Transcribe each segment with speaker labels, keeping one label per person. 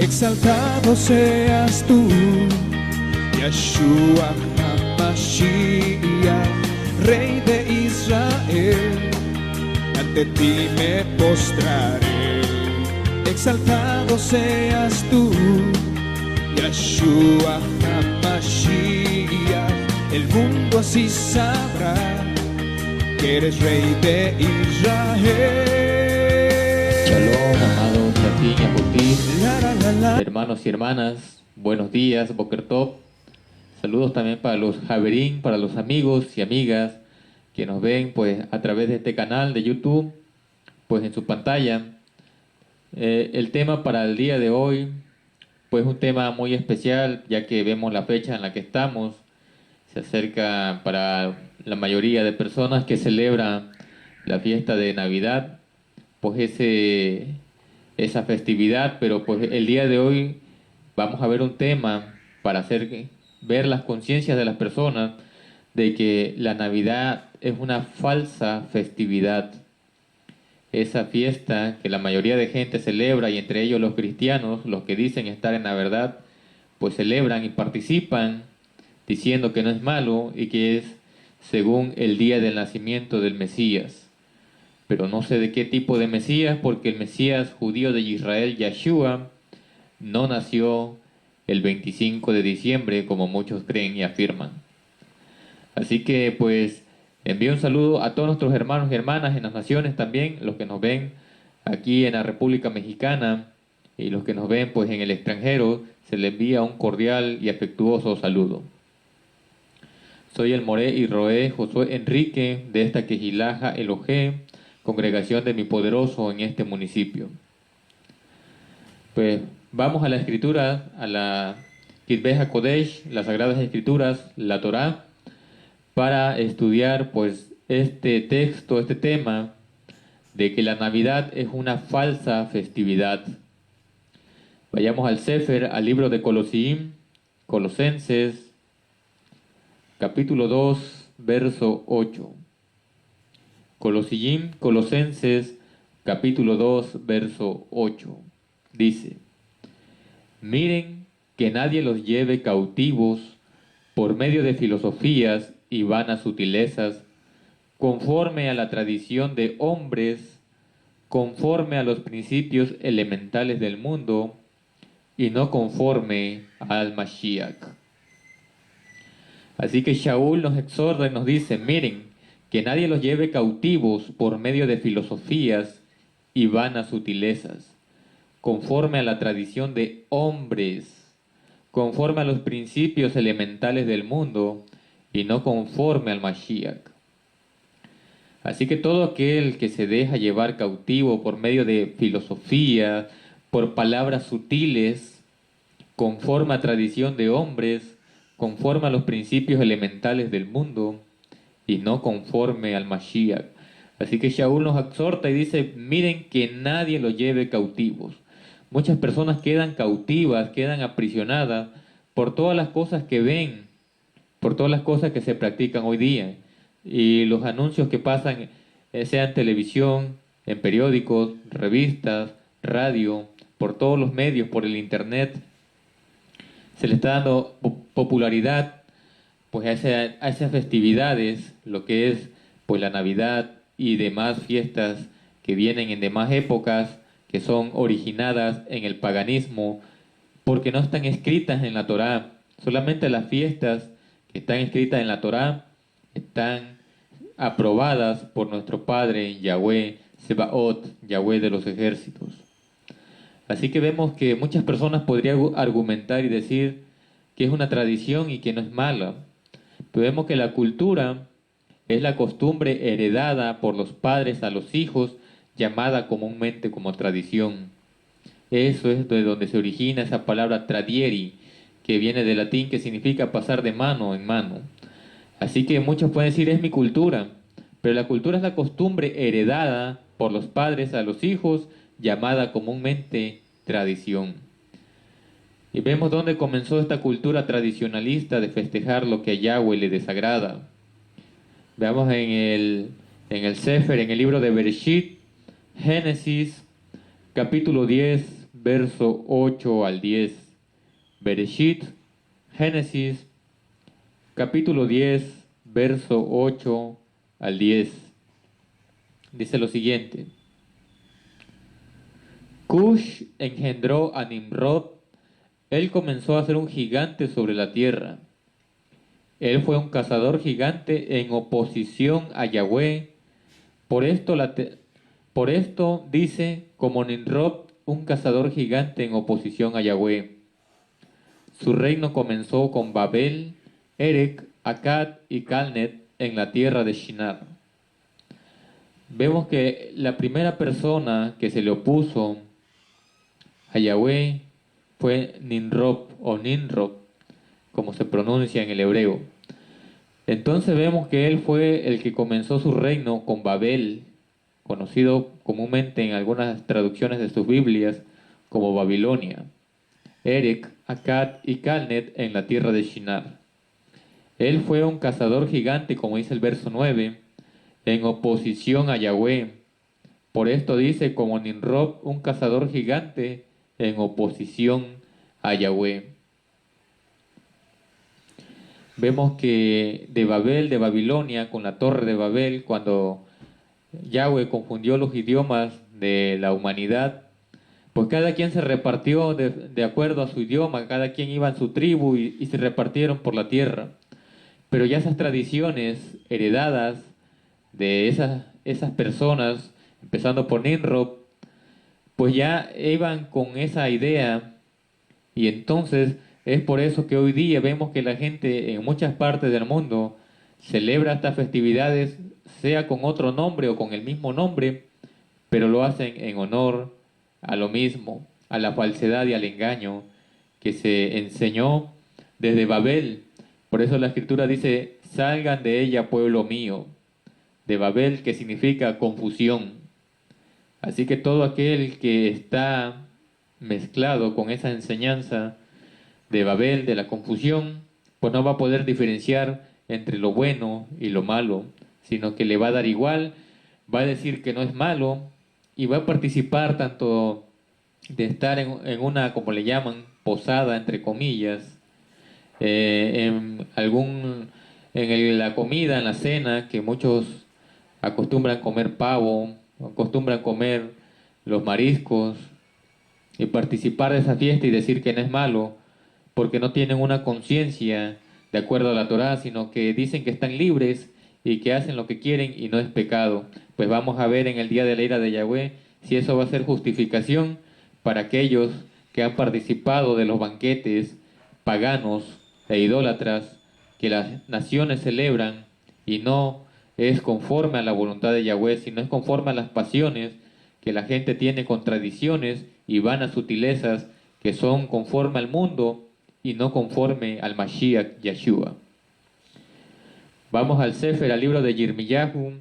Speaker 1: Exaltado seas tú, Yeshua HaMashiach, Rey de Israel, ante ti me postraré. Exaltado seas tú, Yeshua HaMashiach, el mundo así sabrá que eres Rey de Israel.
Speaker 2: Shalom, amados Yatín y Aputín, hermanos y hermanas, buenos días, Boker Tov. Saludos también para los Javerín, para los amigos y amigas que nos ven pues a través de este canal de YouTube, pues en su pantalla. El tema para el día de hoy, pues un tema muy especial, ya que vemos la fecha en la que estamos. Se acerca para la mayoría de personas que celebran la fiesta de Navidad, pues esa festividad, pero pues el día de hoy vamos a ver un tema para hacer ver las conciencias de las personas de que la Navidad es una falsa festividad. Esa fiesta que la mayoría de gente celebra, y entre ellos los cristianos, los que dicen estar en la verdad, pues celebran y participan diciendo que no es malo y que es según el día del nacimiento del Mesías. Pero no sé de qué tipo de Mesías, porque el Mesías judío de Israel, Yeshua, no nació el 25 de diciembre como muchos creen y afirman. Así que pues envío un saludo a todos nuestros hermanos y hermanas en las naciones también, los que nos ven aquí en la República Mexicana y los que nos ven pues en el extranjero, se les envía un cordial y afectuoso saludo. Soy el Moré y Roé Josué Enrique de esta Quejilaja Elohé, congregación de mi poderoso en este municipio. Pues vamos a la escritura, a la Kitbeh HaKodesh, las Sagradas Escrituras, la Torá, para estudiar pues este texto, este tema de que la Navidad es una falsa festividad. Vayamos al Sefer, al libro de Colosenses, capítulo 2, verso 8. Colosenses, capítulo 2, verso 8. Dice: miren que nadie los lleve cautivos por medio de filosofías y vanas sutilezas, conforme a la tradición de hombres, conforme a los principios elementales del mundo, y no conforme al Mashiach. Así que Shaul nos exhorta y nos dice: miren, que nadie los lleve cautivos por medio de filosofías y vanas sutilezas, conforme a la tradición de hombres, conforme a los principios elementales del mundo, y no conforme al Mashiach. Así que todo aquel que se deja llevar cautivo por medio de filosofía, por palabras sutiles, conforme a tradición de hombres, conforme a los principios elementales del mundo, y no conforme al Mashiach. Así que Shaul nos exhorta y dice: miren que nadie los lleve cautivos. Muchas personas quedan cautivas, quedan aprisionadas por todas las cosas que ven, por todas las cosas que se practican hoy día. Y los anuncios que pasan, sea en televisión, en periódicos, revistas, radio, por todos los medios, por el internet, se le está dando popularidad pues a esas festividades, lo que es pues la Navidad y demás fiestas que vienen en demás épocas, que son originadas en el paganismo, porque no están escritas en la Torá. Solamente las fiestas que están escritas en la Torá están aprobadas por nuestro Padre Yahweh Sebaot, Yahweh de los ejércitos. Así que vemos que muchas personas podrían argumentar y decir que es una tradición y que no es mala. Pero vemos que la cultura es la costumbre heredada por los padres a los hijos, llamada comúnmente como tradición. Eso es de donde se origina esa palabra tradieri, que viene del latín, que significa pasar de mano en mano. Así que muchos pueden decir: es mi cultura, pero la cultura es la costumbre heredada por los padres a los hijos, llamada comúnmente tradición. Y vemos dónde comenzó esta cultura tradicionalista de festejar lo que a Yahweh le desagrada. Veamos en el Sefer, en el libro de Bereshit, Génesis, capítulo 10, verso 8 al 10. Bereshit, Génesis, capítulo 10, verso 8 al 10. Dice lo siguiente. Cush engendró a Nimrod. Él comenzó a ser un gigante sobre la tierra. Él fue un cazador gigante en oposición a Yahweh. Por esto dice, como Nimrod, un cazador gigante en oposición a Yahweh. Su reino comenzó con Babel, Erech, Akkad y Calnet en la tierra de Shinar. Vemos que la primera persona que se le opuso a Yahweh fue Nimrod o Nimrod, como se pronuncia en el hebreo. Entonces vemos que él fue el que comenzó su reino con Babel, conocido comúnmente en algunas traducciones de sus Biblias como Babilonia, Erech, Akkad y Calnet en la tierra de Shinar. Él fue un cazador gigante, como dice el verso 9, en oposición a Yahweh. Por esto dice, como Nimrod, un cazador gigante en oposición a Yahweh. Vemos que de Babel, de Babilonia, con la torre de Babel, cuando Yahweh confundió los idiomas de la humanidad, pues cada quien se repartió de acuerdo a su idioma, cada quien iba en su tribu y se repartieron por la tierra. Pero ya esas tradiciones heredadas de esas personas, empezando por Nimrod, pues ya iban con esa idea, y entonces es por eso que hoy día vemos que la gente en muchas partes del mundo celebra estas festividades, sea con otro nombre o con el mismo nombre, pero lo hacen en honor a lo mismo, a la falsedad y al engaño que se enseñó desde Babel. Por eso la Escritura dice, salgan de ella, pueblo mío, de Babel, que significa confusión. Así que todo aquel que está mezclado con esa enseñanza de Babel, de la confusión, pues no va a poder diferenciar entre lo bueno y lo malo, sino que le va a dar igual, va a decir que no es malo y va a participar tanto de estar en una, como le llaman, posada, entre comillas, en la comida, en la cena, que muchos acostumbran comer pavo, acostumbran comer los mariscos y participar de esa fiesta y decir que no es malo, porque no tienen una conciencia de acuerdo a la Torá, sino que dicen que están libres y que hacen lo que quieren y no es pecado. Pues vamos a ver en el día de la ira de Yahweh si eso va a ser justificación para aquellos que han participado de los banquetes paganos e idólatras que las naciones celebran y no es conforme a la voluntad de Yahweh, sino es conforme a las pasiones que la gente tiene con tradiciones y vanas sutilezas que son conforme al mundo y no conforme al Mashiach Yeshua. Vamos al Sefer, al libro de Yirmiyahu,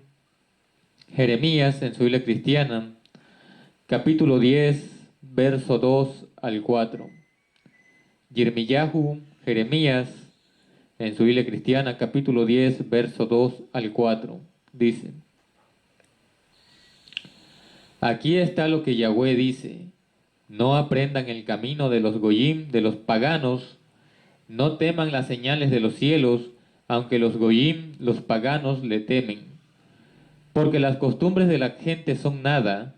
Speaker 2: Jeremías en su Biblia cristiana, capítulo 10, verso 2 al 4. Yirmiyahu, Jeremías en su Biblia cristiana, capítulo 10, verso 2 al 4. Dice, aquí está lo que Yahweh dice, no aprendan el camino de los goyim, de los paganos, no teman las señales de los cielos, aunque los goyim, los paganos, le temen. Porque las costumbres de la gente son nada,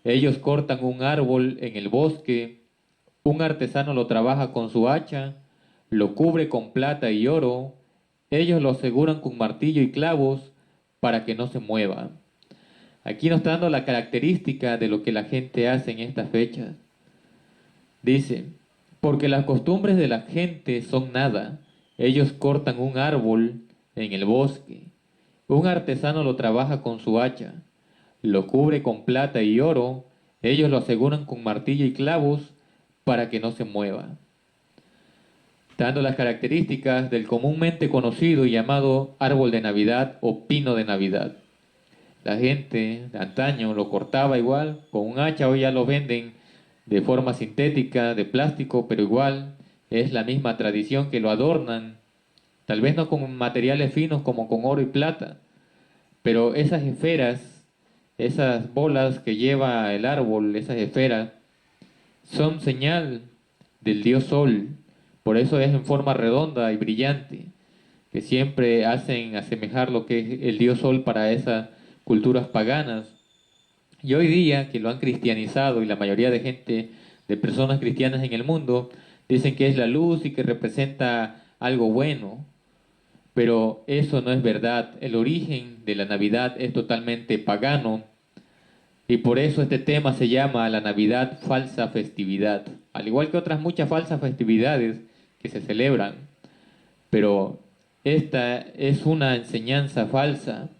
Speaker 2: ellos cortan un árbol en el bosque, un artesano lo trabaja con su hacha, lo cubre con plata y oro, ellos lo aseguran con martillo y clavos para que no se mueva. Aquí nos está dando la característica de lo que la gente hace en estas fechas. Dice, porque las costumbres de la gente son nada, ellos cortan un árbol en el bosque, un artesano lo trabaja con su hacha, lo cubre con plata y oro, ellos lo aseguran con martillo y clavos para que no se mueva. Dando las características del comúnmente conocido y llamado árbol de Navidad o pino de Navidad. La gente de antaño lo cortaba igual con un hacha, hoy ya lo venden de forma sintética, de plástico, pero igual es la misma tradición que lo adornan, tal vez no con materiales finos como con oro y plata, pero esas esferas, esas bolas que lleva el árbol, esas esferas, son señal del dios Sol. Por eso es en forma redonda y brillante, que siempre hacen asemejar lo que es el dios Sol para esas culturas paganas. Y hoy día que lo han cristianizado y la mayoría de gente, de personas cristianas en el mundo, dicen que es la luz y que representa algo bueno. Pero eso no es verdad. El origen de la Navidad es totalmente pagano y por eso este tema se llama la Navidad falsa festividad. Al igual que otras muchas falsas festividades que se celebran. Pero esta es una enseñanza falsa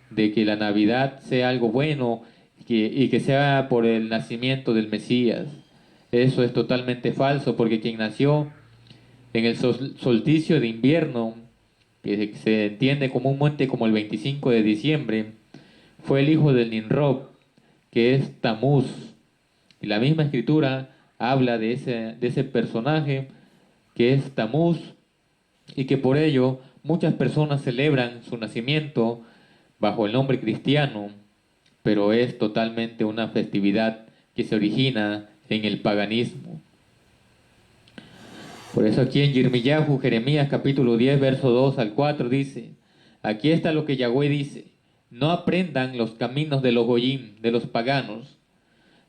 Speaker 2: de que la Navidad sea algo bueno y que sea por el nacimiento del Mesías. Eso es totalmente falso porque quien nació en el solsticio de invierno, que se entiende comúnmente como el 25 de diciembre, fue el hijo del Nimrod, que es Tamuz. Y la misma escritura habla de ese personaje que es Tamuz y que por ello muchas personas celebran su nacimiento bajo el nombre cristiano, pero es totalmente una festividad que se origina en el paganismo. Por eso aquí en Yirmiyahu, Jeremías capítulo 10, verso 2 al 4 dice, aquí está lo que Yahweh dice, no aprendan los caminos de los goyim, de los paganos.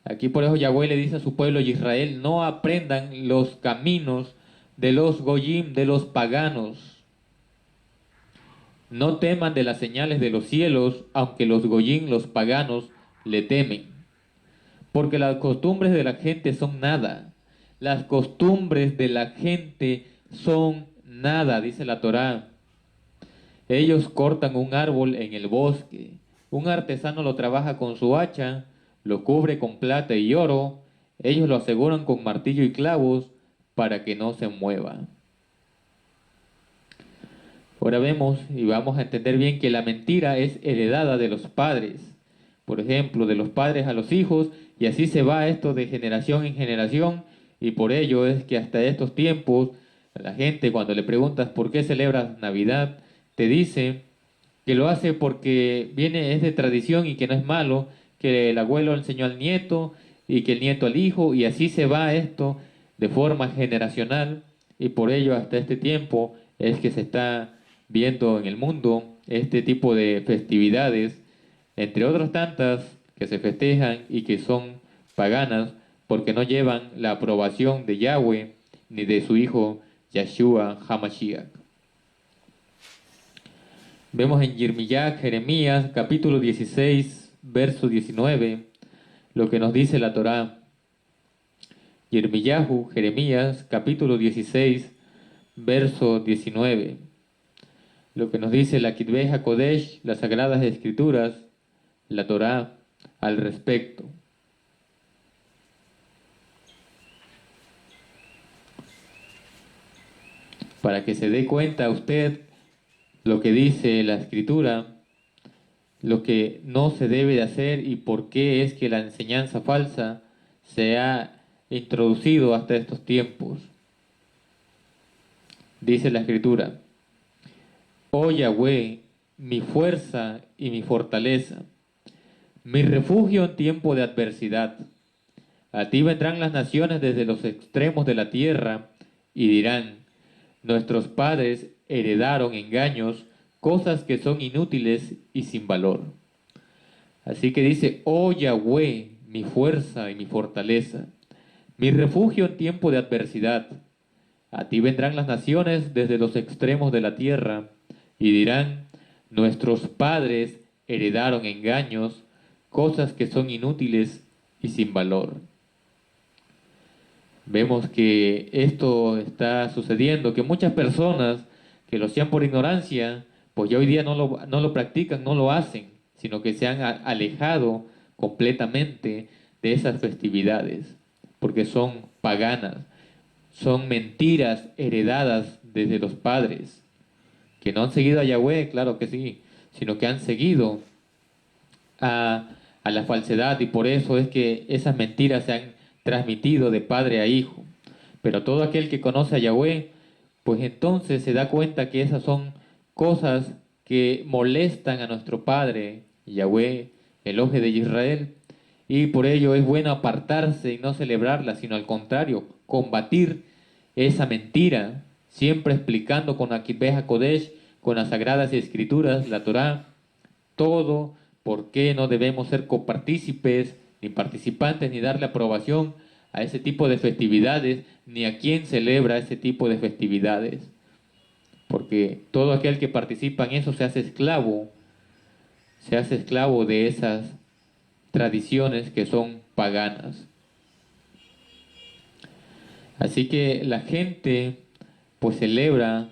Speaker 2: Aquí por eso Yahweh le dice a su pueblo de Israel, no aprendan los caminos de los goyim, de los paganos. No teman de las señales de los cielos, aunque los goyim, los paganos, le temen. Porque las costumbres de la gente son nada. Las costumbres de la gente son nada, dice la Torá. Ellos cortan un árbol en el bosque. Un artesano lo trabaja con su hacha, lo cubre con plata y oro. Ellos lo aseguran con martillo y clavos para que no se mueva. Ahora vemos y vamos a entender bien que la mentira es heredada de los padres. Por ejemplo, de los padres a los hijos, y así se va esto de generación en generación, y por ello es que hasta estos tiempos, la gente cuando le preguntas por qué celebras Navidad, te dice que lo hace porque es de tradición y que no es malo, que el abuelo enseñó al nieto y que el nieto al hijo, y así se va esto de forma generacional, y por ello hasta este tiempo es que se está viendo en el mundo este tipo de festividades, entre otras tantas que se festejan y que son paganas porque no llevan la aprobación de Yahweh ni de su hijo Yahshua HaMashiach. Vemos en Jeremías capítulo 16, verso 19, lo que nos dice la Torá. Jeremías capítulo 16, verso 19. Lo que nos dice la Kitbe HaKodesh, las Sagradas Escrituras, la Torá, al respecto. Para que se dé cuenta usted lo que dice la Escritura, lo que no se debe de hacer y por qué es que la enseñanza falsa se ha introducido hasta estos tiempos. Dice la Escritura, oh Yahweh, mi fuerza y mi fortaleza, mi refugio en tiempo de adversidad. A ti vendrán las naciones desde los extremos de la tierra y dirán, nuestros padres heredaron engaños, cosas que son inútiles y sin valor. Así que dice, oh Yahweh, mi fuerza y mi fortaleza, mi refugio en tiempo de adversidad. A ti vendrán las naciones desde los extremos de la tierra y dirán, nuestros padres heredaron engaños, cosas que son inútiles y sin valor. Vemos que esto está sucediendo, que muchas personas que lo hacían por ignorancia, pues ya hoy día no lo practican, no lo hacen, sino que se han alejado completamente de esas festividades, porque son paganas, son mentiras heredadas desde los padres, que no han seguido a Yahweh, claro que sí, sino que han seguido a la falsedad, y por eso es que esas mentiras se han transmitido de padre a hijo. Pero todo aquel que conoce a Yahweh, pues entonces se da cuenta que esas son cosas que molestan a nuestro Padre, Yahweh, el Elohim de Israel, y por ello es bueno apartarse y no celebrarla, sino al contrario, combatir esa mentira, siempre explicando con Akibeh HaKodesh, con las Sagradas Escrituras, la Torá, todo, por qué no debemos ser copartícipes, ni participantes, ni darle aprobación a ese tipo de festividades, ni a quién celebra ese tipo de festividades. Porque todo aquel que participa en eso se hace esclavo de esas tradiciones que son paganas. Así que la gente pues celebra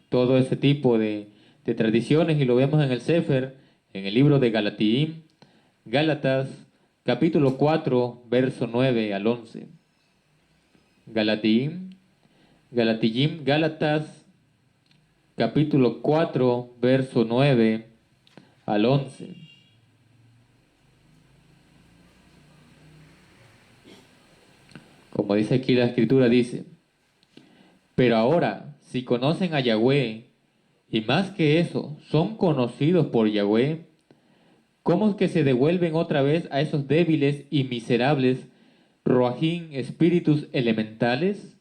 Speaker 2: todo ese tipo de tradiciones y lo vemos en el Sefer, en el libro de Galatiim, Gálatas, capítulo 4, verso 9 al 11. Galatiim, Gálatas, capítulo 4, verso 9 al 11. Como dice aquí la escritura, dice: pero ahora, si conocen a Yahweh, y más que eso, son conocidos por Yahweh, ¿cómo es que se devuelven otra vez a esos débiles y miserables Roajín, espíritus elementales?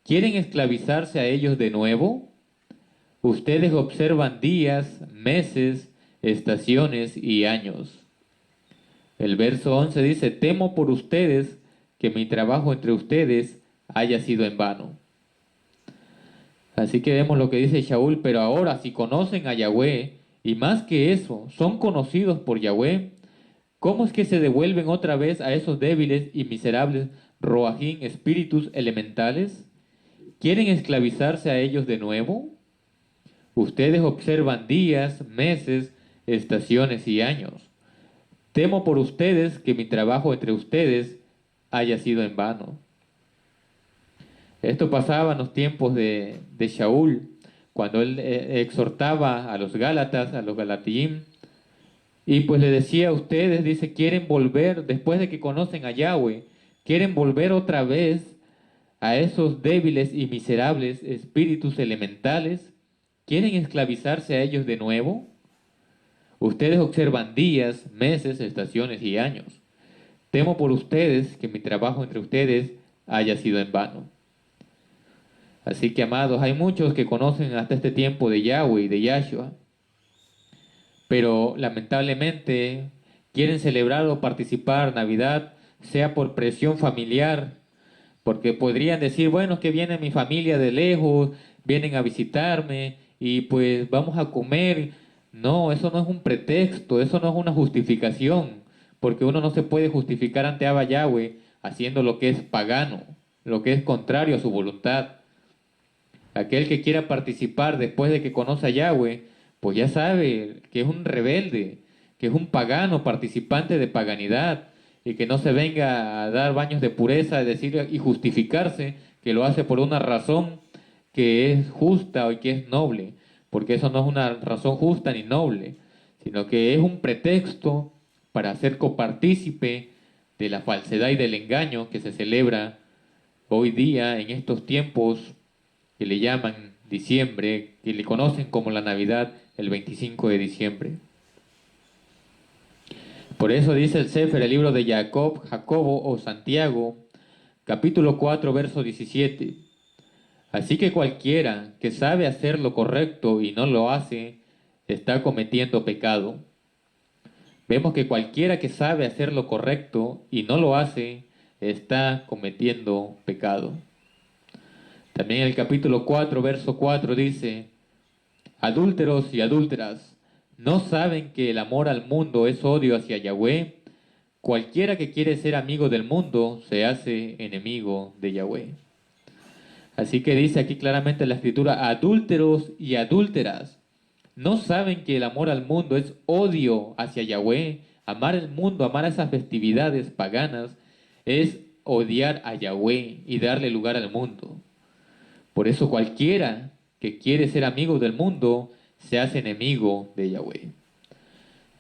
Speaker 2: ¿Quieren esclavizarse a ellos de nuevo? Ustedes observan días, meses, estaciones y años. El verso 11 dice: temo por ustedes que mi trabajo entre ustedes haya sido en vano. Así que vemos lo que dice Shaul: pero ahora si conocen a Yahweh, y más que eso, son conocidos por Yahweh, ¿cómo es que se devuelven otra vez a esos débiles y miserables Roajín, espíritus elementales? ¿Quieren esclavizarse a ellos de nuevo? Ustedes observan días, meses, estaciones y años. Temo por ustedes que mi trabajo entre ustedes haya sido en vano. Esto pasaba en los tiempos de Shaul, cuando él exhortaba a los Gálatas, a los Galatiim, y pues le decía a ustedes, dice, quieren volver, después de que conocen a Yahweh, quieren volver otra vez a esos débiles y miserables espíritus elementales, quieren esclavizarse a ellos de nuevo. Ustedes observan días, meses, estaciones y años. Temo por ustedes que mi trabajo entre ustedes haya sido en vano. Así que, amados, hay muchos que conocen hasta este tiempo de Yahweh y de Yahshua, pero lamentablemente quieren celebrar o participar Navidad, sea por presión familiar, porque podrían decir, bueno, que viene mi familia de lejos, vienen a visitarme y pues vamos a comer. No, eso no es un pretexto, eso no es una justificación, porque uno no se puede justificar ante Abba Yahweh haciendo lo que es pagano, lo que es contrario a su voluntad. Aquel que quiera participar después de que conoce a Yahweh, pues ya sabe que es un rebelde, que es un pagano, participante de paganidad, y que no se venga a dar baños de pureza, decir y justificarse que lo hace por una razón que es justa y que es noble, porque eso no es una razón justa ni noble, sino que es un pretexto para ser copartícipe de la falsedad y del engaño que se celebra hoy día en estos tiempos que le llaman diciembre, que le conocen como la Navidad, el 25 de diciembre. Por eso dice el Sefer, el libro de Jacobo o Santiago, capítulo 4, verso 17. Así que cualquiera que sabe hacer lo correcto y no lo hace, está cometiendo pecado. Vemos que cualquiera que sabe hacer lo correcto y no lo hace, está cometiendo pecado. También el capítulo 4, verso 4 dice: adúlteros y adúlteras, ¿no saben que el amor al mundo es odio hacia Yahweh? Cualquiera que quiere ser amigo del mundo se hace enemigo de Yahweh. Así que dice aquí claramente la escritura: adúlteros y adúlteras, ¿no saben que el amor al mundo es odio hacia Yahweh? Amar el mundo, amar esas festividades paganas, es odiar a Yahweh y darle lugar al mundo. Por eso cualquiera que quiere ser amigo del mundo se hace enemigo de Yahweh.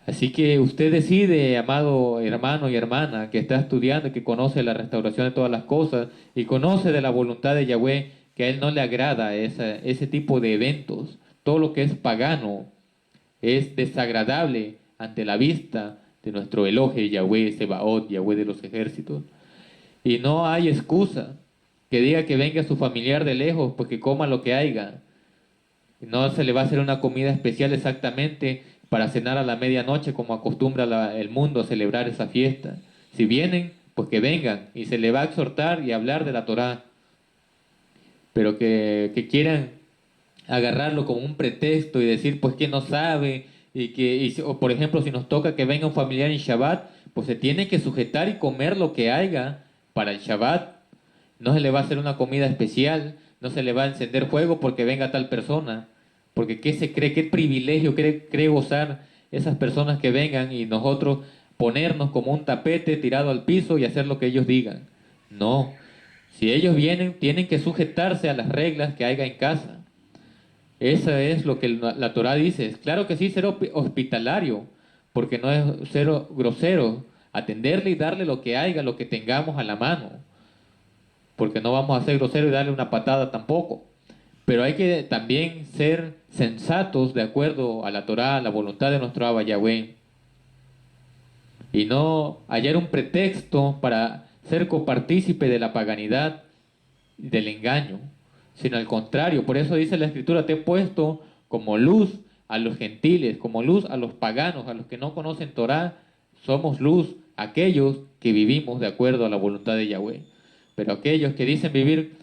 Speaker 2: Así que usted decide, amado hermano y hermana, que está estudiando, que conoce la restauración de todas las cosas y conoce de la voluntad de Yahweh, que a él no le agrada ese tipo de eventos. Todo lo que es pagano es desagradable ante la vista de nuestro Elohe, Yahweh, Sebaot, Yahweh de los ejércitos. Y no hay excusa que diga que venga su familiar de lejos, pues que coma lo que haya. No se le va a hacer una comida especial exactamente para cenar a la medianoche como acostumbra el mundo a celebrar esa fiesta. Si vienen, pues que vengan y se le va a exhortar y hablar de la Torá. Pero que quieran agarrarlo como un pretexto y decir pues que no sabe o por ejemplo si nos toca que venga un familiar en Shabbat, pues se tiene que sujetar y comer lo que haya para el Shabbat. No se le va a hacer una comida especial, no se le va a encender fuego porque venga tal persona, porque ¿qué se cree? ¿Qué privilegio cree gozar esas personas que vengan y nosotros ponernos como un tapete tirado al piso y hacer lo que ellos digan? No, si ellos vienen tienen que sujetarse a las reglas que haya en casa. Eso es lo que la Torá dice. Claro que sí, ser hospitalario, porque no es ser grosero, atenderle y darle lo que haya, lo que tengamos a la mano, porque no vamos a ser groseros y darle una patada tampoco. Pero hay que también ser sensatos de acuerdo a la Torá, a la voluntad de nuestro Abba Yahweh, y no hallar un pretexto para ser copartícipe de la paganidad y del engaño, sino al contrario. Por eso dice la Escritura: te he puesto como luz a los gentiles, como luz a los paganos, a los que no conocen Torá. Somos luz aquellos que vivimos de acuerdo a la voluntad de Yahweh. Pero aquellos que dicen vivir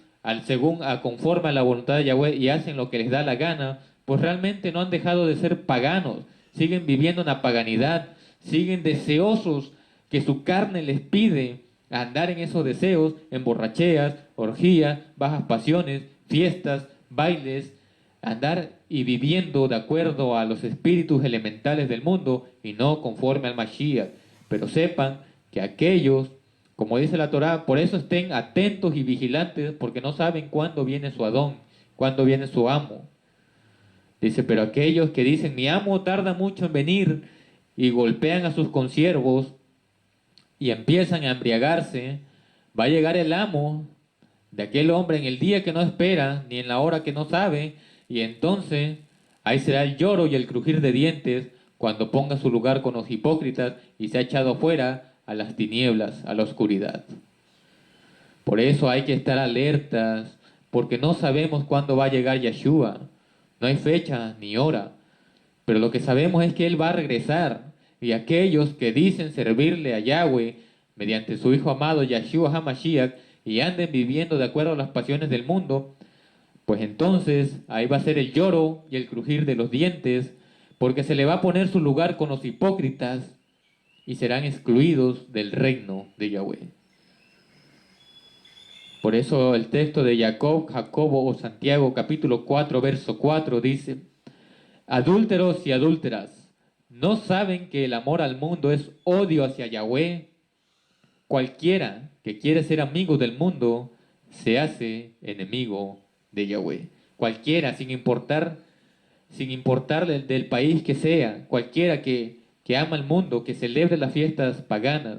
Speaker 2: conforme a la voluntad de Yahweh y hacen lo que les da la gana, pues realmente no han dejado de ser paganos, siguen viviendo en la paganidad, siguen deseosos que su carne les pide andar en esos deseos, en borracheras, orgías, bajas pasiones, fiestas, bailes, andar y viviendo de acuerdo a los espíritus elementales del mundo y no conforme al Mashiach. Pero sepan que aquellos, como dice la Torá, por eso estén atentos y vigilantes, porque no saben cuándo viene su Adón, cuándo viene su amo. Dice: pero aquellos que dicen mi amo tarda mucho en venir, y golpean a sus consiervos y empiezan a embriagarse, va a llegar el amo de aquel hombre en el día que no espera, ni en la hora que no sabe, y entonces ahí será el lloro y el crujir de dientes cuando ponga su lugar con los hipócritas y se ha echado fuera a las tinieblas, a la oscuridad. Por eso hay que estar alertas, porque no sabemos cuándo va a llegar Yeshua. No hay fecha ni hora, pero lo que sabemos es que Él va a regresar, y aquellos que dicen servirle a Yahweh mediante su Hijo amado Yeshua HaMashiach y anden viviendo de acuerdo a las pasiones del mundo, pues entonces ahí va a ser el lloro y el crujir de los dientes, porque se le va a poner su lugar con los hipócritas y serán excluidos del reino de Yahweh. Por eso el texto de Jacobo o Santiago capítulo 4 verso 4 dice: adúlteros y adúlteras, ¿no saben que el amor al mundo es odio hacia Yahweh? Cualquiera que quiere ser amigo del mundo se hace enemigo de Yahweh. Cualquiera, sin importarle del país que sea, cualquiera que ama el mundo, que celebre las fiestas paganas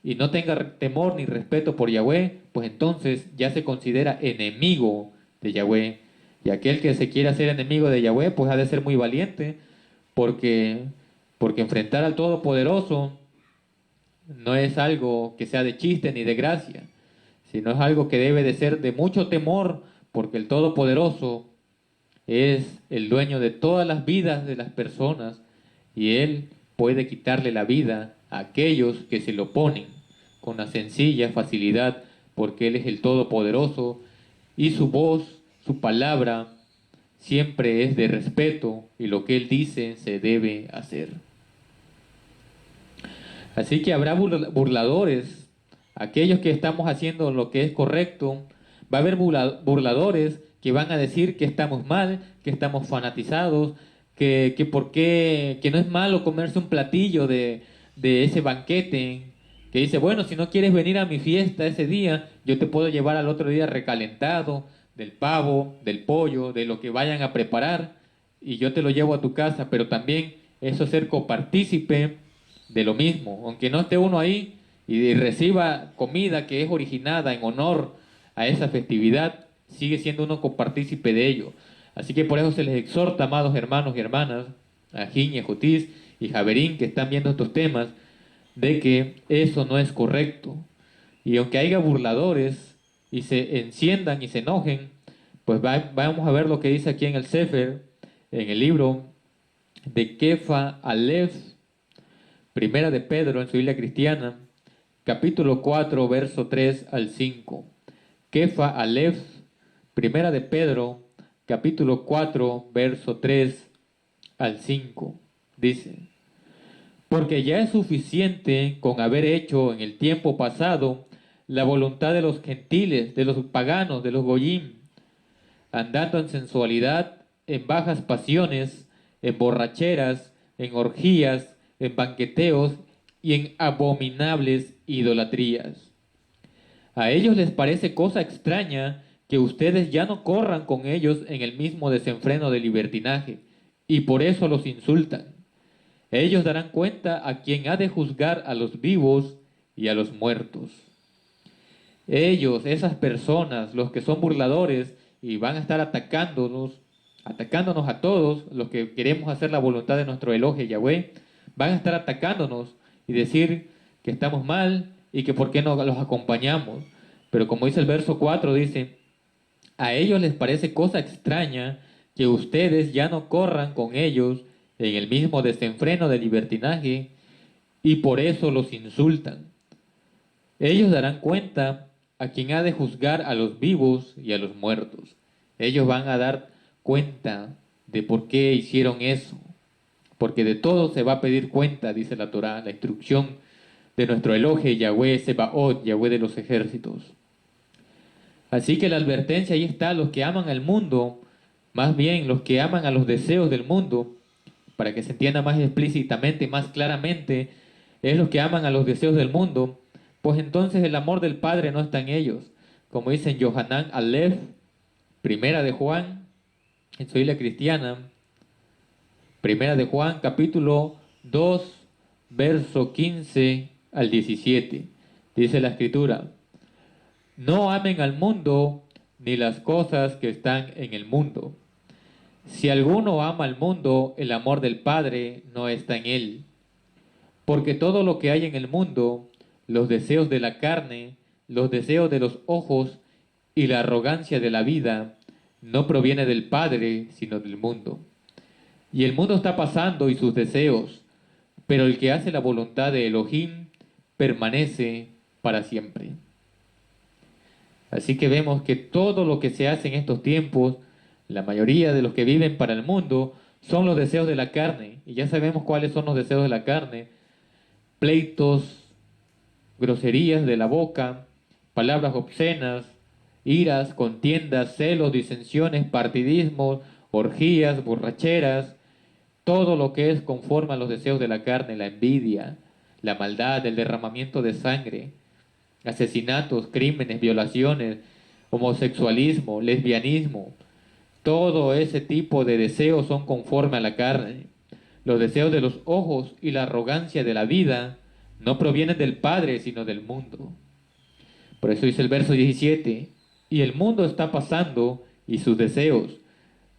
Speaker 2: y no tenga temor ni respeto por Yahweh, pues entonces ya se considera enemigo de Yahweh. Y aquel que se quiera hacer enemigo de Yahweh, pues ha de ser muy valiente, porque enfrentar al Todopoderoso no es algo que sea de chiste ni de gracia, sino es algo que debe de ser de mucho temor, porque el Todopoderoso es el dueño de todas las vidas de las personas y Él puede quitarle la vida a aquellos que se lo oponen con una sencilla facilidad, porque Él es el Todopoderoso y su voz, su palabra, siempre es de respeto y lo que Él dice se debe hacer. Así que habrá burladores, aquellos que estamos haciendo lo que es correcto. Va a haber burladores que van a decir que estamos mal, que estamos fanatizados, que por qué, que no es malo comerse un platillo de ese banquete, que dice, bueno, si no quieres venir a mi fiesta ese día, yo te puedo llevar al otro día recalentado del pavo, del pollo, de lo que vayan a preparar, y yo te lo llevo a tu casa. Pero también eso es ser copartícipe de lo mismo, aunque no esté uno ahí y reciba comida que es originada en honor a esa festividad, sigue siendo uno copartícipe de ello. Así que por eso se les exhorta, amados hermanos y hermanas, a Jin y a Jutis, y Javerín, que están viendo estos temas, de que eso no es correcto. Y aunque haya burladores y se enciendan y se enojen, pues vamos a ver lo que dice aquí en el Sefer, en el libro de Kefa Aleph, primera de Pedro en su Biblia cristiana, capítulo 4, verso 3 al 5. Kefa Aleph, primera de Pedro, capítulo 4, verso 3 al 5. Dice: porque ya es suficiente con haber hecho en el tiempo pasado la voluntad de los gentiles, de los paganos, de los goyim, andando en sensualidad, en bajas pasiones, en borracheras, en orgías, en banqueteos y en abominables idolatrías. A ellos les parece cosa extraña que ustedes ya no corran con ellos en el mismo desenfreno de libertinaje, y por eso los insultan. Ellos darán cuenta a quien ha de juzgar a los vivos y a los muertos. Ellos, esas personas, los que son burladores y van a estar atacándonos a todos los que queremos hacer la voluntad de nuestro Elohim Yahweh, van a estar atacándonos y decir que estamos mal y que por qué no los acompañamos. Pero como dice el verso 4, dice: a ellos les parece cosa extraña que ustedes ya no corran con ellos en el mismo desenfreno de libertinaje, y por eso los insultan. Ellos darán cuenta a quien ha de juzgar a los vivos y a los muertos. Ellos van a dar cuenta de por qué hicieron eso, porque de todo se va a pedir cuenta, dice la Torá, la instrucción de nuestro Elohim Yahweh Sebaot, Yahweh de los ejércitos. Así que la advertencia ahí está: los que aman al mundo, más bien los que aman a los deseos del mundo, para que se entienda más explícitamente y más claramente, es los que aman a los deseos del mundo, pues entonces el amor del Padre no está en ellos. Como dice en Yohanan Aleph, primera de Juan, en su Biblia cristiana, primera de Juan, capítulo 2, verso 15 al 17. Dice la Escritura: no amen al mundo ni las cosas que están en el mundo. Si alguno ama al mundo, el amor del Padre no está en él. Porque todo lo que hay en el mundo, los deseos de la carne, los deseos de los ojos y la arrogancia de la vida, no proviene del Padre, sino del mundo. Y el mundo está pasando y sus deseos, pero el que hace la voluntad de Elohim permanece para siempre. Así que vemos que todo lo que se hace en estos tiempos, la mayoría de los que viven para el mundo, son los deseos de la carne. Y ya sabemos cuáles son los deseos de la carne: pleitos, groserías de la boca, palabras obscenas, iras, contiendas, celos, disensiones, partidismos, orgías, borracheras, todo lo que es conforme a los deseos de la carne, la envidia, la maldad, el derramamiento de sangre, asesinatos, crímenes, violaciones, homosexualismo, lesbianismo. Todo ese tipo de deseos son conforme a la carne. Los deseos de los ojos y la arrogancia de la vida no provienen del Padre, sino del mundo. Por eso dice el verso 17: y el mundo está pasando y sus deseos,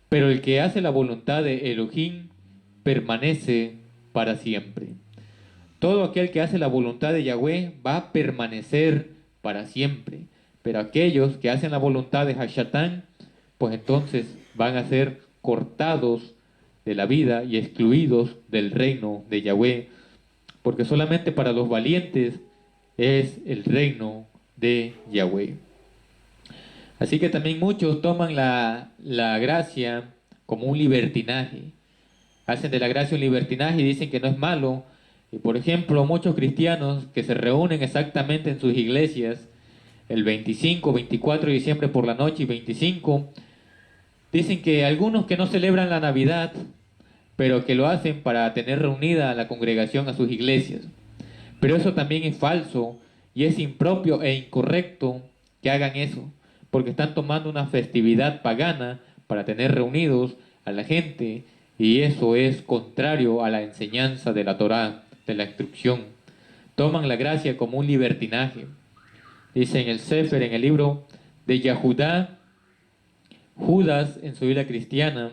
Speaker 2: pero el que hace la voluntad de Elohim permanece para siempre. Todo aquel que hace la voluntad de Yahweh va a permanecer para siempre, pero aquellos que hacen la voluntad de Hashatán, pues entonces van a ser cortados de la vida y excluidos del reino de Yahweh, porque solamente para los valientes es el reino de Yahweh. Así que también muchos toman la gracia como un libertinaje. Hacen de la gracia un libertinaje y dicen que no es malo. Y por ejemplo, muchos cristianos que se reúnen exactamente en sus iglesias el 25, 24 de diciembre por la noche y 25, dicen que algunos que no celebran la Navidad, pero que lo hacen para tener reunida a la congregación a sus iglesias. Pero eso también es falso y es impropio e incorrecto que hagan eso, porque están tomando una festividad pagana para tener reunidos a la gente, y eso es contrario a la enseñanza de la Torá, de la instrucción. Toman la gracia como un libertinaje. Dice en el Sefer, en el libro de Yahudá, Judas en su Biblia cristiana,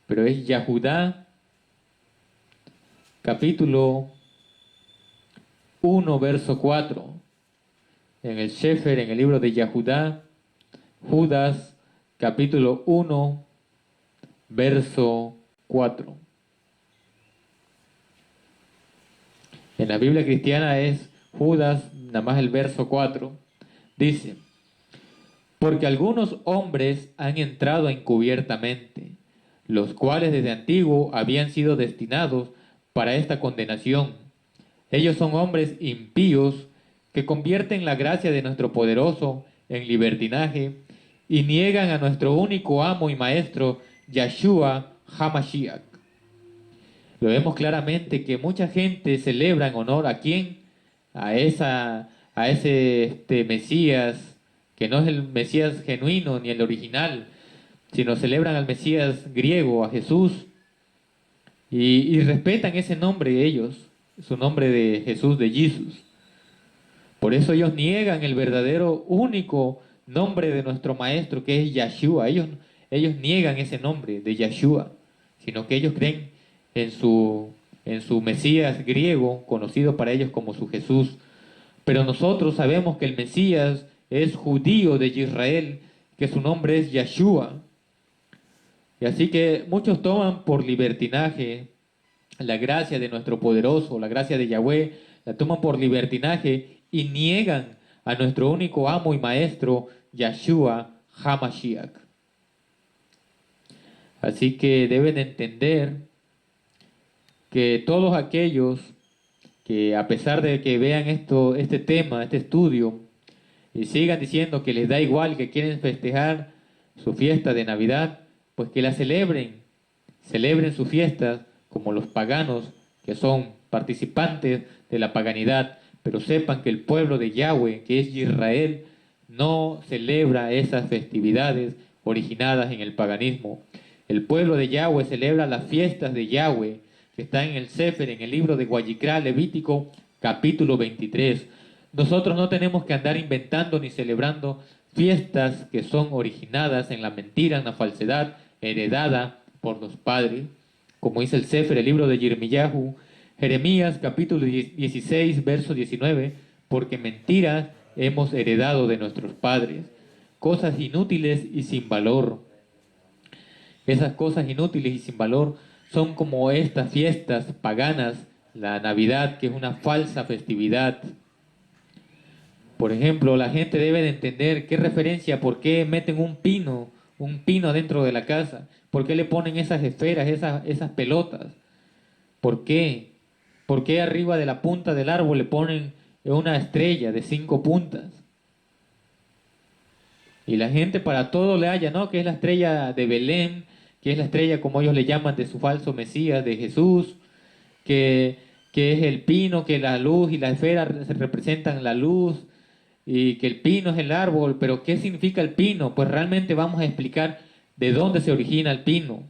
Speaker 2: pero es Yahudá capítulo 1, verso 4. En el Sefer, en el libro de Yahudá, Judas, capítulo 1, verso 4. En la Biblia cristiana es Judas, nada más el verso 4. Dice: porque algunos hombres han entrado encubiertamente, los cuales desde antiguo habían sido destinados para esta condenación. Ellos son hombres impíos que convierten la gracia de nuestro poderoso en libertinaje y niegan a nuestro único amo y maestro, Yahshua HaMashiach. Lo vemos claramente que mucha gente celebra en honor a quién, a ese Mesías, que no es el Mesías genuino ni el original, sino celebran al Mesías griego, a Jesús, y respetan ese nombre ellos, su nombre de Jesús, de Jesús. Por eso ellos niegan el verdadero, único nombre de nuestro maestro, que es Yahshua. Ellos niegan ese nombre de Yahshua, sino que ellos creen en su Mesías griego, conocido para ellos como su Jesús. Pero nosotros sabemos que el Mesías es judío de Israel, que su nombre es Yahshua. Y así que muchos toman por libertinaje la gracia de nuestro poderoso, la gracia de Yahweh, la toman por libertinaje y niegan a nuestro único amo y maestro, Yahshua HaMashiach. Así que deben entender que todos aquellos que, a pesar de que vean este tema, este estudio, y sigan diciendo que les da igual, que quieren festejar su fiesta de Navidad, pues que la celebren sus fiestas como los paganos que son participantes de la paganidad, pero sepan que el pueblo de Yahweh, que es Israel, no celebra esas festividades originadas en el paganismo. El pueblo de Yahweh celebra las fiestas de Yahweh, que está en el Sefer, en el libro de Guayicrá, Levítico, capítulo 23. Nosotros no tenemos que andar inventando ni celebrando fiestas que son originadas en la mentira, en la falsedad, heredada por los padres, como dice el Sefer, el libro de Jeremías, capítulo 16, verso 19, porque mentiras hemos heredado de nuestros padres, cosas inútiles y sin valor. Esas cosas inútiles y sin valor son como estas fiestas paganas, la Navidad, que es una falsa festividad. Por ejemplo, la gente debe de entender qué referencia, por qué meten un pino dentro de la casa, por qué le ponen esas esferas, esas pelotas, por qué arriba de la punta del árbol le ponen una estrella de 5 puntas. Y la gente para todo le halla, ¿no? Que es la estrella de Belén, que es la estrella, como ellos le llaman, de su falso Mesías, de Jesús, que es el pino, que la luz y la esfera representan la luz, y que el pino es el árbol. Pero ¿qué significa el pino? Pues realmente vamos a explicar de dónde se origina el pino.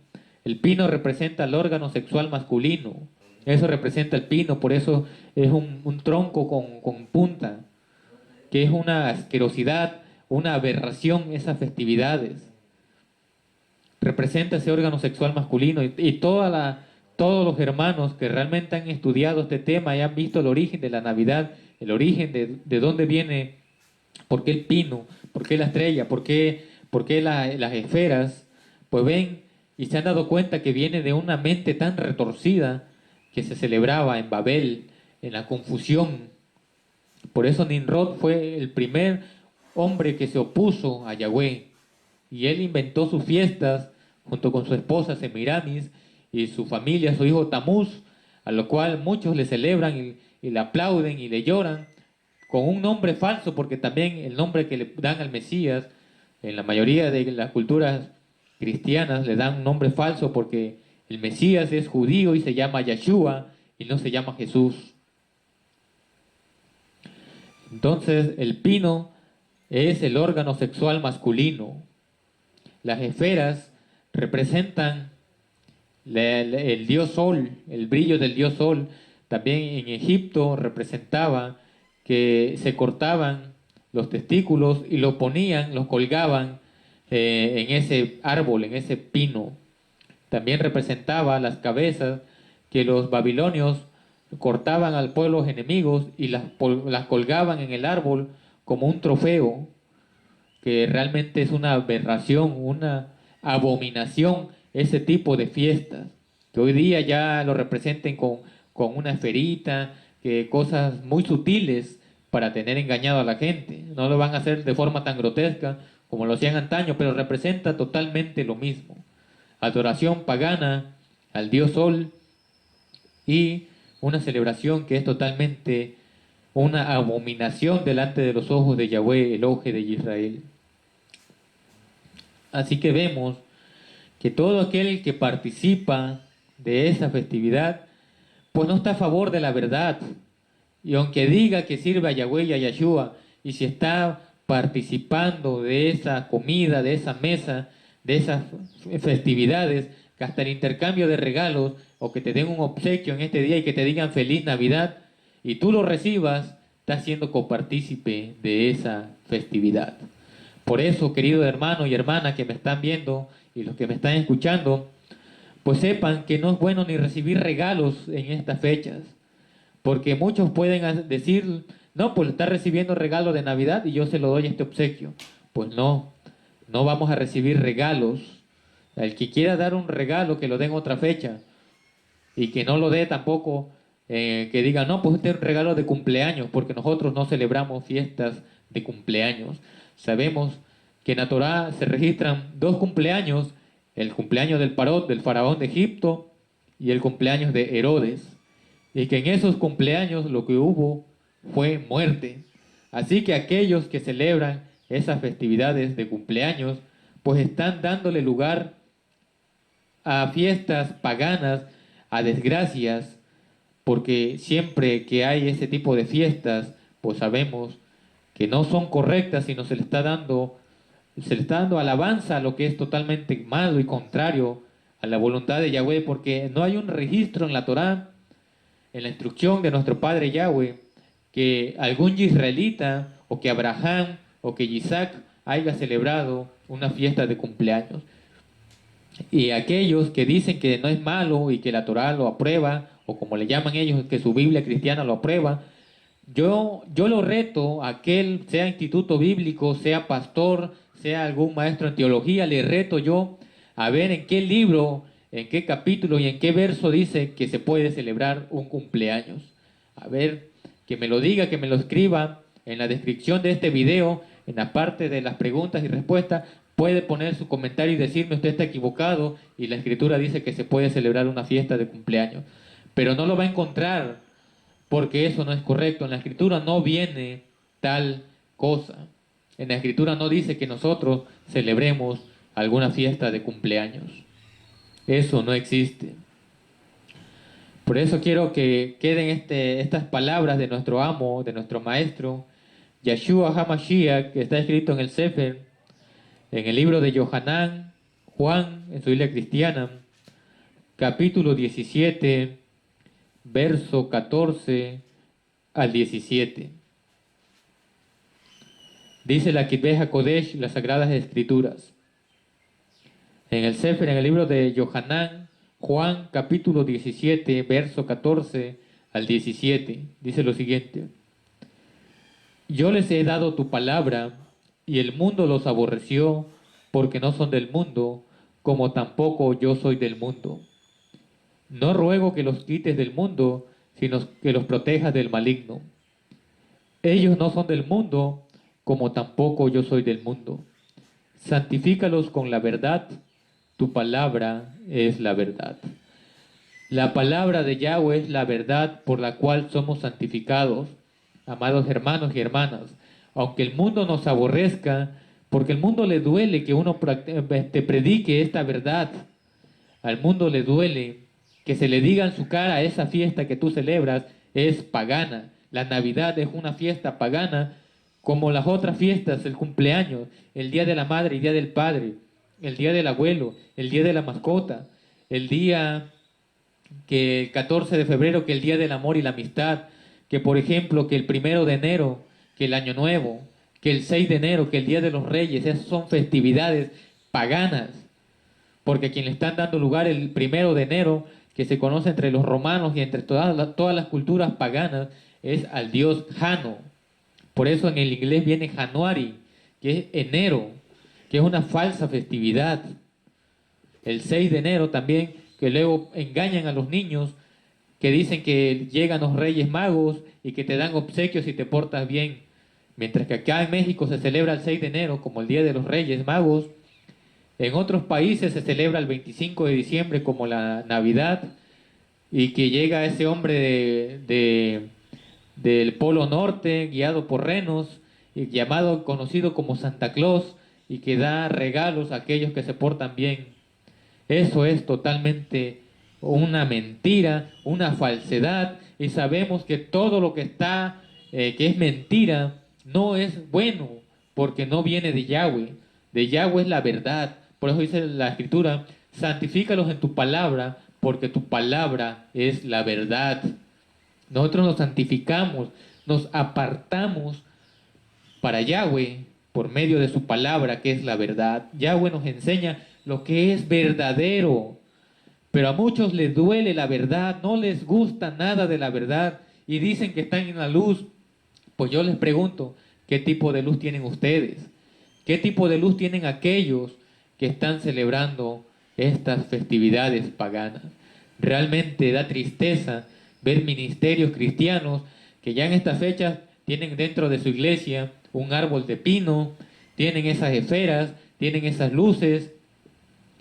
Speaker 2: El pino representa el órgano sexual masculino. Eso representa el pino, por eso es un tronco con punta, que es una asquerosidad, una aberración, esas festividades. Representa ese órgano sexual masculino, y todos los hermanos que realmente han estudiado este tema y han visto el origen de la Navidad, el origen de dónde viene, por qué el pino, por qué la estrella, por qué las esferas, pues ven y se han dado cuenta que viene de una mente tan retorcida que se celebraba en Babel, en la confusión. Por eso Nimrod fue el primer hombre que se opuso a Yahweh, y él inventó sus fiestas junto con su esposa Semiramis y su familia, su hijo Tamuz, a lo cual muchos le celebran y le aplauden y le lloran, con un nombre falso, porque también el nombre que le dan al Mesías, en la mayoría de las culturas cristianas le dan un nombre falso, porque el Mesías es judío y se llama Yahshua y no se llama Jesús. Entonces el pino es el órgano sexual masculino. Las esferas representan el dios sol, el brillo del dios sol. También en Egipto representaba que se cortaban los testículos y los colgaban en ese árbol, en ese pino. También representaba las cabezas que los babilonios cortaban al pueblo los enemigos y las colgaban en el árbol como un trofeo, que realmente es una aberración, una abominación ese tipo de fiestas, que hoy día ya lo representen con una esferita, que cosas muy sutiles para tener engañado a la gente. No lo van a hacer de forma tan grotesca como lo hacían antaño, pero representa totalmente lo mismo. Adoración pagana al dios Sol y una celebración que es totalmente una abominación delante de los ojos de Yahweh, el oje de Israel. Así que vemos que todo aquel que participa de esa festividad, pues no está a favor de la verdad. Y aunque diga que sirve a Yahweh y a Yahshua, y si está participando de esa comida, de esa mesa, de esas festividades, que hasta el intercambio de regalos, o que te den un obsequio en este día y que te digan feliz Navidad, y tú lo recibas, estás siendo copartícipe de esa festividad. Por eso, querido hermano y hermana que me están viendo y los que me están escuchando, pues sepan que no es bueno ni recibir regalos en estas fechas, porque muchos pueden decir, no, pues está recibiendo regalo de Navidad y yo se lo doy este obsequio. Pues no, no vamos a recibir regalos. El que quiera dar un regalo, que lo dé en otra fecha, y que no lo dé tampoco, que diga, no, pues este es un regalo de cumpleaños, porque nosotros no celebramos fiestas de cumpleaños. Sabemos que en la Torá se registran 2 cumpleaños, el cumpleaños del Parot, del faraón de Egipto, y el cumpleaños de Herodes, y que en esos cumpleaños lo que hubo fue muerte. Así que aquellos que celebran esas festividades de cumpleaños, pues están dándole lugar a fiestas paganas, a desgracias, porque siempre que hay ese tipo de fiestas, pues sabemos que no son correctas, sino se le está dando alabanza a lo que es totalmente malo y contrario a la voluntad de Yahweh, porque no hay un registro en la Torá, en la instrucción de nuestro Padre Yahweh, que algún israelita, o que Abraham, o que Isaac haya celebrado una fiesta de cumpleaños. Y aquellos que dicen que no es malo y que la Torá lo aprueba, o como le llaman ellos, que su Biblia cristiana lo aprueba, yo lo reto a aquel, sea instituto bíblico, sea pastor, sea algún maestro en teología, le reto yo a ver en qué libro, en qué capítulo y en qué verso dice que se puede celebrar un cumpleaños. A ver, que me lo diga, que me lo escriba en la descripción de este video, en la parte de las preguntas y respuestas, puede poner su comentario y decirme usted está equivocado y la escritura dice que se puede celebrar una fiesta de cumpleaños. Pero no lo va a encontrar, porque eso no es correcto. En la escritura no viene tal cosa. En la escritura no dice que nosotros celebremos alguna fiesta de cumpleaños. Eso no existe. Por eso quiero que queden estas palabras de nuestro amo, de nuestro maestro, Yahshua HaMashiach, que está escrito en el Sefer, en el libro de Yohanan, Juan, en su Biblia cristiana, capítulo 17, verso 14 al 17. Dice la Kitbeh HaKodesh, las Sagradas Escrituras. En el Sefer, en el libro de Yohanan, Juan, capítulo 17, verso 14 al 17, dice lo siguiente. Yo les he dado tu palabra, y el mundo los aborreció, porque no son del mundo, como tampoco yo soy del mundo. No ruego que los quites del mundo, sino que los protejas del maligno. Ellos no son del mundo, como tampoco yo soy del mundo. Santifícalos con la verdad, tu palabra es la verdad. La palabra de Yahweh es la verdad por la cual somos santificados, amados hermanos y hermanas. Aunque el mundo nos aborrezca, porque al mundo le duele que uno predique esta verdad. Al mundo le duele que se le diga en su cara, esa fiesta que tú celebras es pagana. La Navidad es una fiesta pagana, como las otras fiestas, el cumpleaños, el Día de la Madre y Día del Padre, el Día del Abuelo, el Día de la Mascota, el día que el 14 de febrero, que el Día del Amor y la Amistad, que por ejemplo, que el 1 de enero, que el Año Nuevo, que el 6 de enero, que el Día de los Reyes. Esas son festividades paganas, porque a quien le están dando lugar el 1 de enero que se conoce entre los romanos y entre todas las culturas paganas es al dios Jano. Por eso en el inglés viene January, que es enero, que es una falsa festividad. El 6 de enero también, que luego engañan a los niños, que dicen que llegan los Reyes Magos y que te dan obsequios si te portas bien. Mientras que acá en México se celebra el 6 de enero como el Día de los Reyes Magos. En otros países se celebra el 25 de diciembre como la Navidad, y que llega ese hombre del Polo Norte, guiado por renos, y conocido como Santa Claus, y que da regalos a aquellos que se portan bien. Eso es totalmente una mentira, una falsedad, y sabemos que todo lo que que es mentira, no es bueno, porque no viene de Yahweh. De Yahweh es la verdad. Por eso dice la Escritura, santifícalos en tu palabra, porque tu palabra es la verdad. Nosotros nos santificamos, nos apartamos para Yahweh por medio de su palabra, que es la verdad. Yahweh nos enseña lo que es verdadero, pero a muchos les duele la verdad, no les gusta nada de la verdad y dicen que están en la luz. Pues yo les pregunto, ¿qué tipo de luz tienen ustedes? ¿Qué tipo de luz tienen aquellos que están celebrando estas festividades paganas? Realmente da tristeza ver ministerios cristianos que ya en estas fechas tienen dentro de su iglesia un árbol de pino, tienen esas esferas, tienen esas luces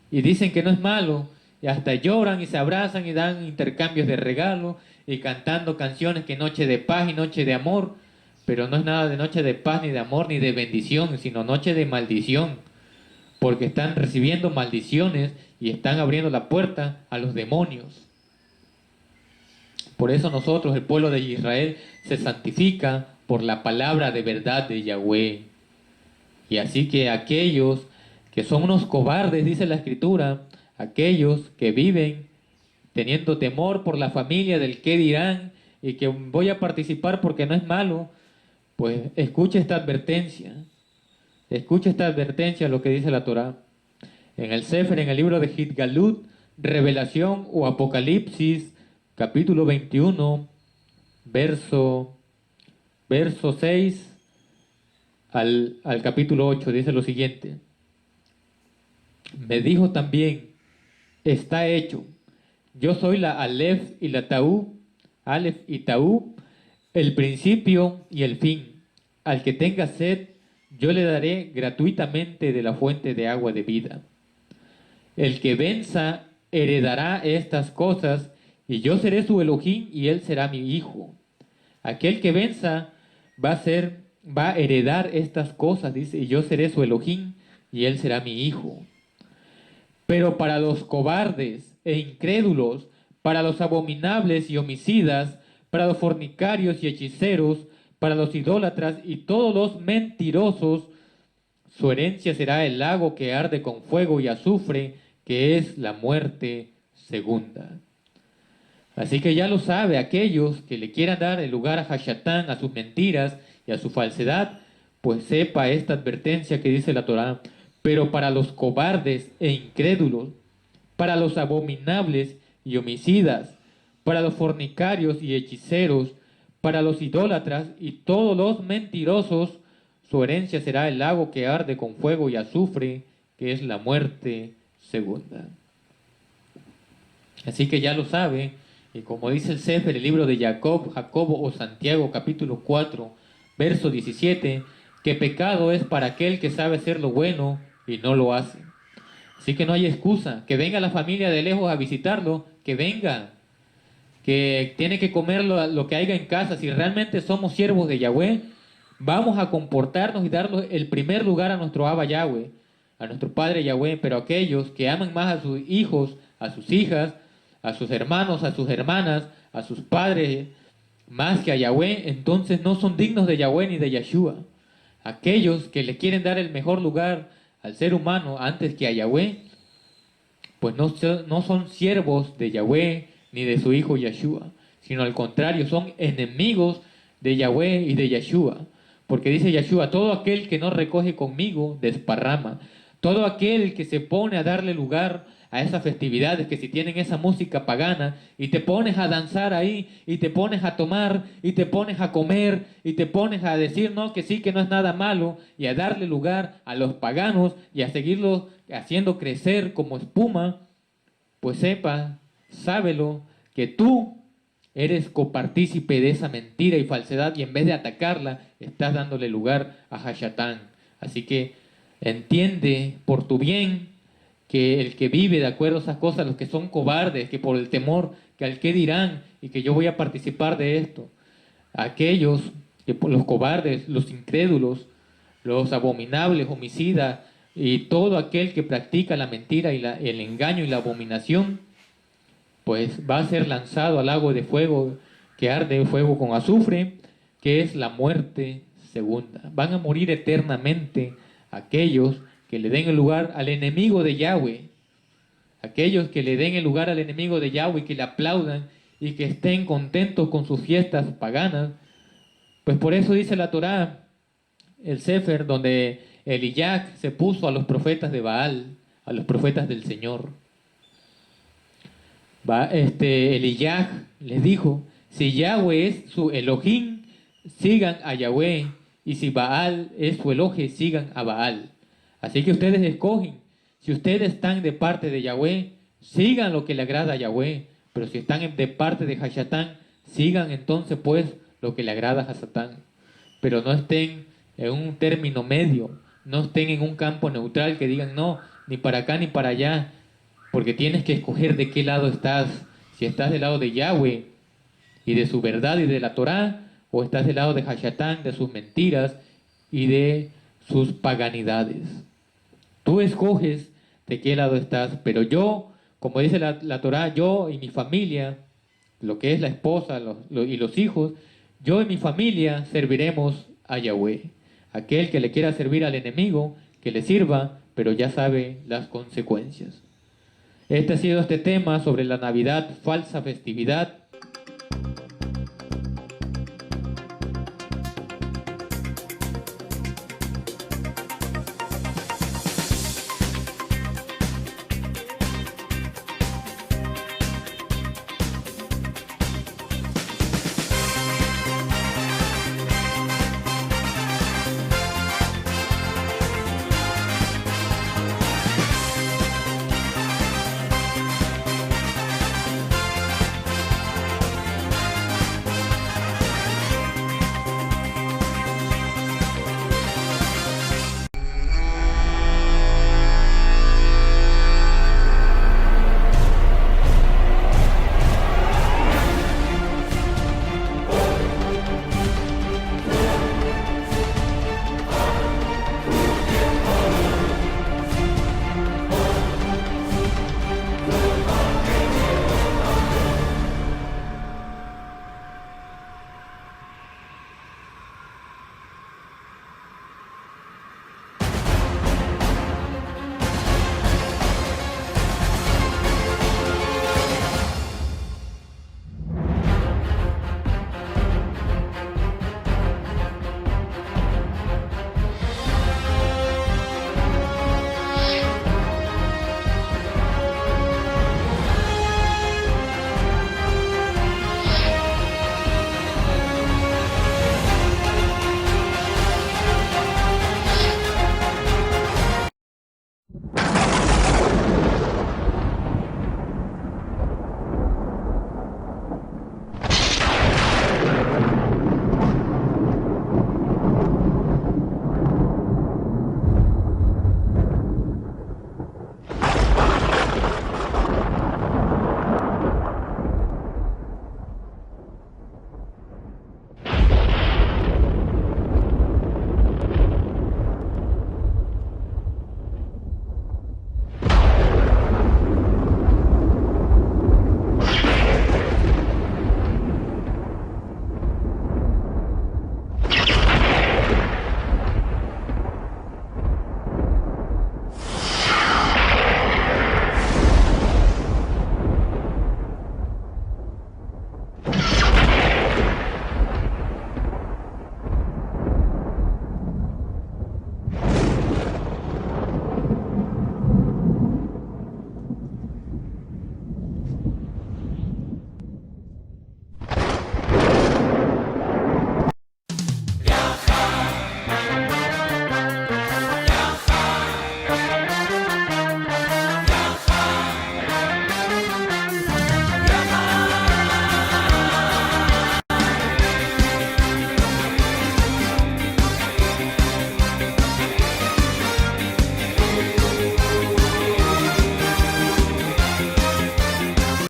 Speaker 2: y dicen que no es malo, y hasta lloran y se abrazan y dan intercambios de regalos y cantando canciones que noche de paz y noche de amor, pero no es nada de noche de paz ni de amor ni de bendición, sino noche de maldición, porque están recibiendo maldiciones y están abriendo la puerta a los demonios. Por eso nosotros, el pueblo de Israel, se santifica por la palabra de verdad de Yahweh. Y así que aquellos que son unos cobardes, dice la Escritura, aquellos que viven teniendo temor por la familia del qué dirán y que voy a participar porque no es malo, pues escucha esta advertencia. Escucha esta advertencia, lo que dice la Torá. En el Sefer, en el libro de Hitgalut, Revelación o Apocalipsis, capítulo 21, verso 6 al capítulo 8, dice lo siguiente. Me dijo también, está hecho. Yo soy la Aleph y la Taú, Aleph y Taú, el principio y el fin. Al que tenga sed, yo le daré gratuitamente de la fuente de agua de vida. El que venza heredará estas cosas, y yo seré su Elohim y él será mi hijo. Aquel que venza va a heredar estas cosas, dice, y yo seré su Elohim y él será mi hijo. Pero para los cobardes e incrédulos, para los abominables y homicidas, para los fornicarios y hechiceros, para los idólatras y todos los mentirosos, su herencia será el lago que arde con fuego y azufre, que es la muerte segunda. Así que ya lo sabe, aquellos que le quieran dar el lugar a Hashatán, a sus mentiras y a su falsedad, pues sepa esta advertencia que dice la Torá. Pero para los cobardes e incrédulos, para los abominables y homicidas, para los fornicarios y hechiceros, para los idólatras y todos los mentirosos, su herencia será el lago que arde con fuego y azufre, que es la muerte segunda. Así que ya lo sabe, y como dice el Sefer, el libro de Jacobo o Santiago, capítulo 4, verso 17, que pecado es para aquel que sabe hacer lo bueno y no lo hace. Así que no hay excusa. Que venga la familia de lejos a visitarlo, que venga. Que tiene que comer lo que haya en casa. Si realmente somos siervos de Yahweh, vamos a comportarnos y darle el primer lugar a nuestro Abba Yahweh, a nuestro Padre Yahweh. Pero aquellos que aman más a sus hijos, a sus hijas, a sus hermanos, a sus hermanas, a sus padres, más que a Yahweh, entonces no son dignos de Yahweh ni de Yeshua. Aquellos que le quieren dar el mejor lugar al ser humano antes que a Yahweh, pues no son siervos de Yahweh ni de su hijo Yeshua, sino al contrario, son enemigos de Yahweh y de Yeshua. Porque dice Yeshua, todo aquel que no recoge conmigo desparrama, Todo aquel que se pone a darle lugar a esas festividades, que si tienen esa música pagana, y te pones a danzar ahí, y te pones a tomar, y te pones a comer, y te pones a decir no, que sí, que no es nada malo, y a darle lugar a los paganos, y a seguirlos haciendo crecer como espuma, pues sepa, sábelo, que tú eres copartícipe de esa mentira y falsedad, y en vez de atacarla, estás dándole lugar a Hashatán. Así que entiende por tu bien que el que vive de acuerdo a esas cosas, los que son cobardes, que por el temor, que al qué dirán, y que yo voy a participar de esto, aquellos, que los cobardes, los incrédulos, los abominables, homicidas, y todo aquel que practica la mentira y el engaño y la abominación, pues va a ser lanzado al lago de fuego, que arde fuego con azufre, que es la muerte segunda. Van a morir eternamente aquellos que le den el lugar al enemigo de Yahweh, aquellos que le den el lugar al enemigo de Yahweh, que le aplaudan y que estén contentos con sus fiestas paganas. Pues por eso dice la Torá, el Sefer, donde Eliyac se puso a los profetas de Baal, a los profetas del Señor. Eliyac les dijo, si Yahweh es su Elohim, sigan a Yahweh, y si Baal es su Elohe, sigan a Baal. Así que ustedes escogen. Si ustedes están de parte de Yahweh, sigan lo que le agrada a Yahweh. Pero si están de parte de Hashatán, sigan entonces pues lo que le agrada a Satán. Pero no estén en un término medio, no estén en un campo neutral que digan no, ni para acá ni para allá, porque tienes que escoger de qué lado estás. Si estás del lado de Yahweh y de su verdad y de la Torá, o estás del lado de Hashatán, de sus mentiras y de sus paganidades. Tú escoges de qué lado estás, pero yo, como dice la Torá, yo y mi familia, lo que es la esposa y los hijos, yo y mi familia serviremos a Yahweh. Aquel que le quiera servir al enemigo, que le sirva, pero ya sabe las consecuencias. Este ha sido este tema sobre la Navidad, falsa festividad,